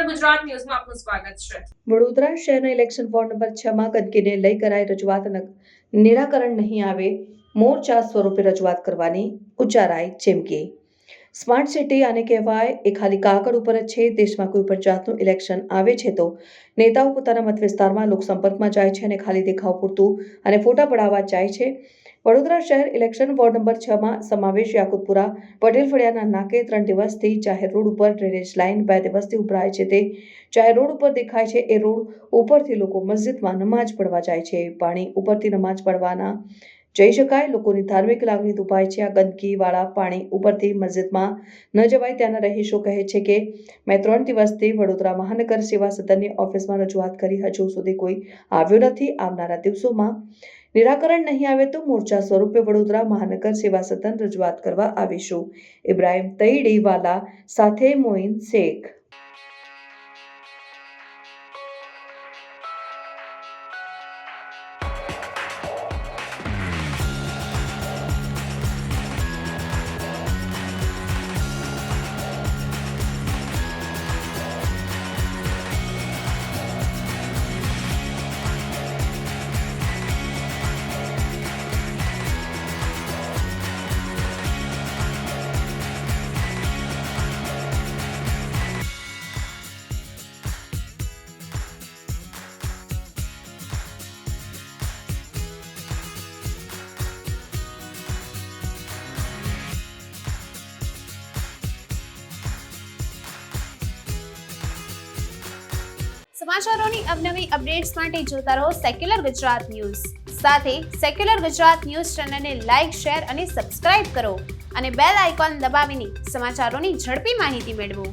ગુજરાત ન્યૂઝમાં આપનું સ્વાગત છે। વડોદરા શહેરના ઇલેક્શન વોર્ડ નંબર 6 માં ગંદકીને લઈ કરાઈ રજૂઆત નિરાકરણ નહીં આવે મોરચા સ્વરૂપે રજૂઆત કરવાની ઉચ્ચારાઈ ચીમકી। સ્માર્ટ સિટી આને કહેવાય એ ખાલી કાગળ ઉપર જ છે। દેશમાં કોઈ પણ જાતનું ઇલેક્શન આવે છે તો નેતાઓ પોતાના મત વિસ્તારમાં લોકસંપર્કમાં જાય છે અને ખાલી દેખાવ પૂરતું અને ફોટા પડાવવા જાય છે। વડોદરા શહેર ઇલેક્શન વોર્ડ નંબર 6 માં સમાવેશ યાકુતપુરા પટેલ ફળિયાના નાકે 3 દિવસથી જાહેર રોડ ઉપર ડ્રેનેજ લાઇન 2 દિવસથી ઉભરાય છે। તે જાહેર રોડ ઉપર દેખાય છે એ રોડ ઉપરથી લોકો મસ્જિદમાં નમાજ પડવા જાય છે। પાણી ઉપરથી નમાજ પડવાના જઈ શકાય, લોકોની ધાર્મિક લાગણી દુભાય છે। આ ગંદકીવાળા પાણી ઉપરથી મસ્જિદમાં ન જવાય। ત્યાંના રહીશો કહે છે કે મેં 3 દિવસથી વડોદરા મહાનગર સેવા સદનની ઓફિસમાં રજૂઆત કરી, હજુ સુધી કોઈ આવ્યો નથી। આવનારા દિવસોમાં નિરાકરણ નહીં આવે તો મોરચા સ્વરૂપે વડોદરા મહાનગર સેવા સદન રજૂઆત કરવા આવીશું। ઇબ્રાહિમ તઈડીવાલા સાથે મોઇન શેખ। સમાચારોની અવનવી અપડેટ્સ માટે જોતા રહો સેક્યુલર ગુજરાત ન્યૂઝ। સાથે સેક્યુલર ગુજરાત ન્યૂઝ ચેનલને લાઇક, શેર અને સબસ્ક્રાઇબ કરો અને બેલ આઇકોન દબાવીને સમાચારોની ઝડપી માહિતી મેળવો।